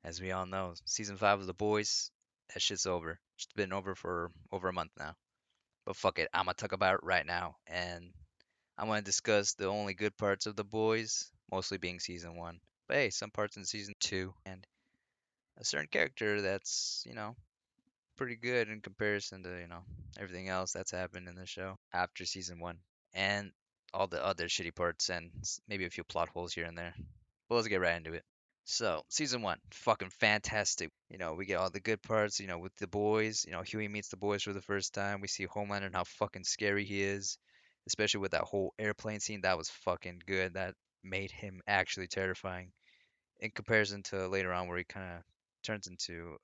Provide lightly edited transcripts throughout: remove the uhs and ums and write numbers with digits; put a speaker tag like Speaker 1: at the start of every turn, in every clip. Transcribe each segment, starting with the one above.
Speaker 1: As we all know, season 5 of The Boys, that shit's over. It's been over for over a month now. But fuck it, I'm gonna talk about it right now. And I'm gonna discuss the only good parts of The Boys, mostly being season 1. But hey, some parts in season 2, and a certain character that's, pretty good in comparison to, everything else that's happened in the show after season 1. And all the other shitty parts and maybe a few plot holes here and there. But let's get right into it. So, season 1, fucking fantastic. We get all the good parts, with the boys. Huey meets the boys for the first time. We see Homelander and how fucking scary he is, especially with that whole airplane scene. That was fucking good. That made him actually terrifying in comparison to later on where he kind of turns into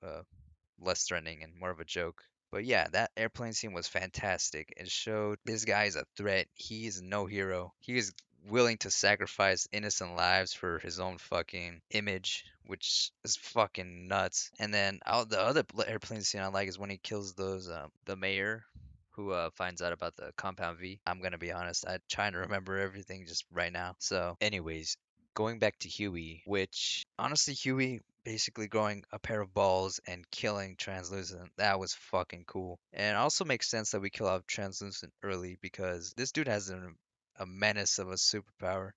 Speaker 1: less threatening and more of a joke. But yeah, that airplane scene was fantastic. It showed this guy is a threat. He is no hero. He is willing to sacrifice innocent lives for his own fucking image, which is fucking nuts. And then the other airplane scene I like is when he kills those the mayor who finds out about the compound V. I'm gonna be honest, I'm trying to remember everything just right now. So, anyways, going back to Huey, which honestly, Huey basically growing a pair of balls and killing Translucent. That was fucking cool. And it also makes sense that we kill off Translucent early because this dude has a menace of a superpower.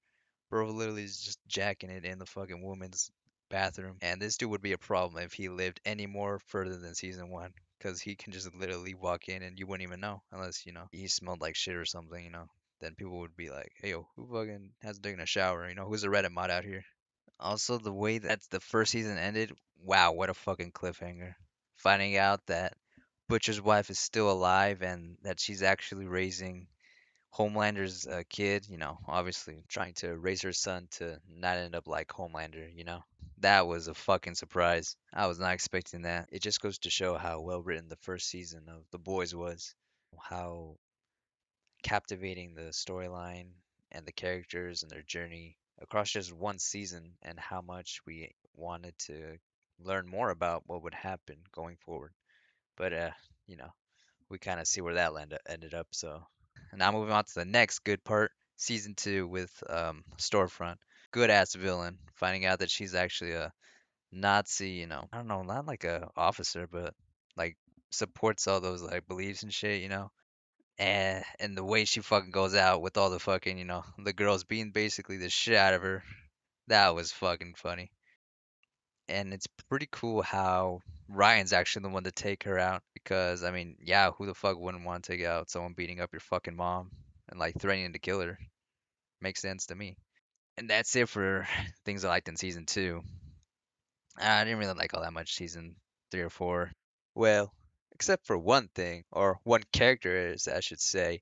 Speaker 1: Bro literally is just jacking it in the fucking woman's bathroom. And this dude would be a problem if he lived any more further than season 1. Because he can just literally walk in and you wouldn't even know. Unless, he smelled like shit or something. Then people would be like, hey, yo, who fucking hasn't taken a shower? Who's a Reddit mod out here? Also, the way that the first season ended, wow, what a fucking cliffhanger. Finding out that Butcher's wife is still alive and that she's actually raising Homelander's kid, obviously trying to raise her son to not end up like Homelander. That was a fucking surprise. I was not expecting that. It just goes to show how well written the first season of The Boys was, how captivating the storyline and the characters and their journey across just one season, and how much we wanted to learn more about what would happen going forward. But you know, we kind of see where that ended up. So now moving on to the next good part, season 2 with Storefront. Good ass villain, finding out that she's actually a Nazi, I don't know, not like a officer, but like supports all those like beliefs and shit. And the way she fucking goes out with all the fucking, the girls being basically the shit out of her, that was fucking funny. And it's pretty cool how Ryan's actually the one to take her out because, I mean, yeah, who the fuck wouldn't want to take out someone beating up your fucking mom and like threatening to kill her? Makes sense to me. And that's it for things I liked in season 2. I didn't really like all that much season 3 or 4. Well, except for one thing, or one character, as I should say,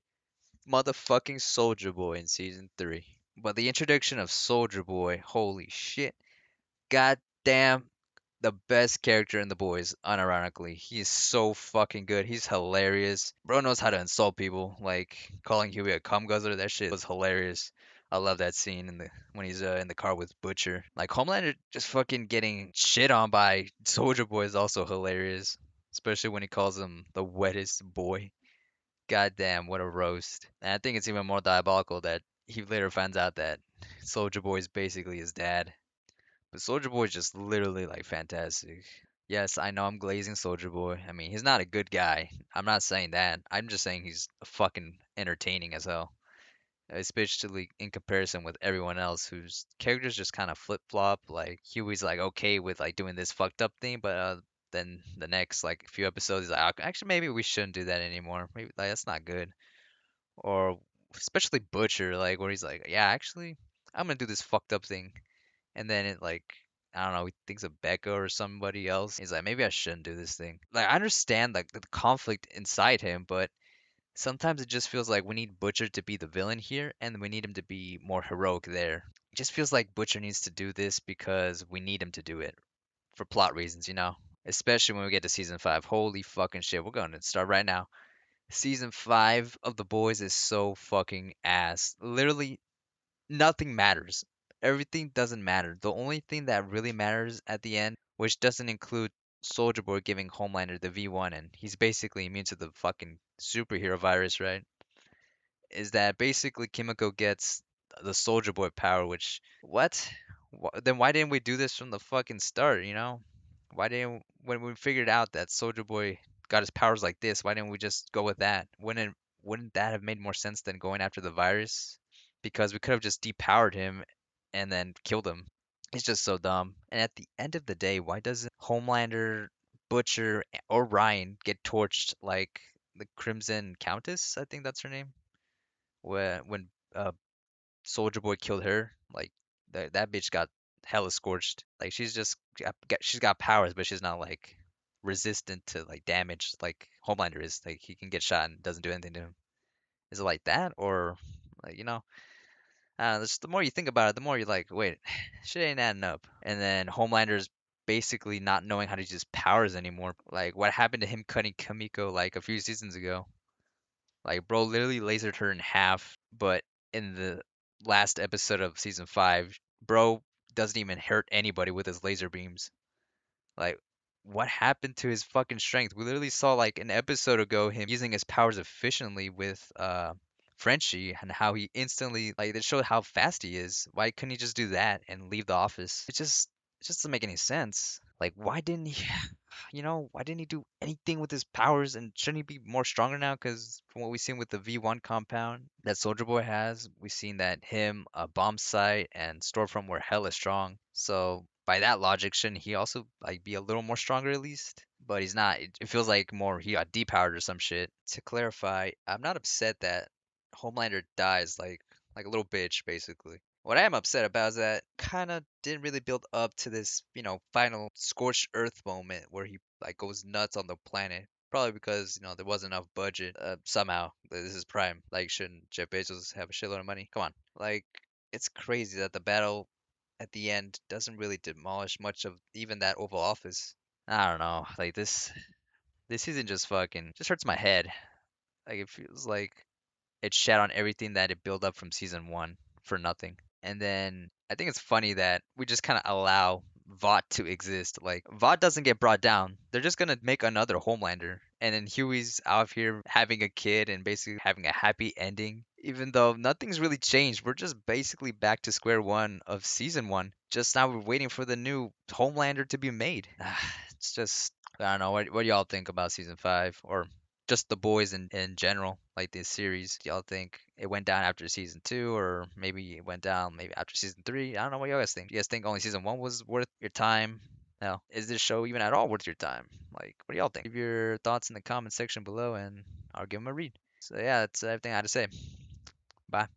Speaker 1: motherfucking Soldier Boy in season 3. But the introduction of Soldier Boy, holy shit. Goddamn, the best character in the boys, unironically. He is so fucking good. He's hilarious. Bro knows how to insult people, like calling Huey a cum guzzler. That shit was hilarious. I love that scene in the when he's in the car with Butcher. Like Homelander just fucking getting shit on by Soldier Boy is also hilarious, especially when he calls him the wettest boy. Goddamn, what a roast. And I think it's even more diabolical that he later finds out that Soldier Boy is basically his dad. But Soldier Boy is just literally like fantastic. Yes, I know I'm glazing Soldier Boy. I mean, he's not a good guy. I'm not saying that. I'm just saying he's fucking entertaining as hell. Especially in comparison with everyone else whose characters just kind of flip flop. Like Huey's like okay with like doing this fucked up thing, but then the next like few episodes he's like, actually maybe we shouldn't do that anymore. Maybe like that's not good. Or especially Butcher, like where he's like, yeah, actually I'm gonna do this fucked up thing, and then it like I don't know, he thinks of Becca or somebody else. He's like, maybe I shouldn't do this thing. Like I understand like the conflict inside him, but sometimes it just feels like we need Butcher to be the villain here, and we need him to be more heroic there. It just feels like Butcher needs to do this because we need him to do it for plot reasons. Especially when we get to season 5. Holy fucking shit, we're going to start right now. Season 5 of The Boys is so fucking ass. Literally nothing matters. Everything doesn't matter. The only thing that really matters at the end, which doesn't include Soldier Boy giving Homelander the V1 and he's basically immune to the fucking superhero virus, right? Is that basically Kimiko gets the Soldier Boy power, which what? Then why didn't we do this from the fucking start? Why didn't when we figured out that Soldier Boy got his powers like this, why didn't we just go with that? Wouldn't that have made more sense than going after the virus? Because we could have just depowered him and then killed him. It's just so dumb. And at the end of the day, why doesn't Homelander, Butcher, or Ryan get torched like the Crimson Countess? I think that's her name. When Soldier Boy killed her, like that bitch got hella scorched. Like she's got powers, but she's not like resistant to like damage like Homelander is. Like he can get shot and doesn't do anything to him. Is it like that or like just the more you think about it, the more you're like, wait, shit ain't adding up. And then Homelander's basically not knowing how to use his powers anymore. Like what happened to him cutting Kamiko like a few seasons ago? Like bro literally lasered her in half, but in the last episode of season 5, bro doesn't even hurt anybody with his laser beams. Like, what happened to his fucking strength? We literally saw like an episode ago him using his powers efficiently with Frenchie and how he instantly like they showed how fast he is. Why couldn't he just do that and leave the office? It just doesn't make any sense. Like why didn't he why didn't he do anything with his powers and shouldn't he be more stronger now? Because from what we've seen with the V1 compound that Soldier Boy has, we've seen that him, a bomb sight, and Stormfront were hella strong. So by that logic, shouldn't he also like be a little more stronger at least? But he's not. It feels like more he got depowered or some shit. To clarify, I'm not upset that Homelander dies like a little bitch basically. What I am upset about is that kind of didn't really build up to this, final scorched earth moment where he like goes nuts on the planet. Probably because, there wasn't enough budget. Somehow, this is Prime. Like, shouldn't Jeff Bezos have a shitload of money? Come on. Like, it's crazy that the battle at the end doesn't really demolish much of even that Oval Office. I don't know. Like this season just fucking just hurts my head. Like it feels like it shat on everything that it built up from season 1 for nothing. And then I think it's funny that we just kind of allow Vought to exist. Like Vought doesn't get brought down. They're just gonna make another Homelander. And then Huey's out here having a kid and basically having a happy ending. Even though nothing's really changed, we're just basically back to square one of season 1. Just now we're waiting for the new Homelander to be made. It's just I don't know. What do y'all think about season 5 or just the boys in general, like this series? Do y'all think it went down after season 2, or maybe it went down maybe after season 3? I don't know what you guys think. Do you guys think only season 1 was worth your time? No. Is this show even at all worth your time? Like, what do y'all think? Leave your thoughts in the comment section below and I'll give them a read. So yeah, that's everything I had to say. Bye.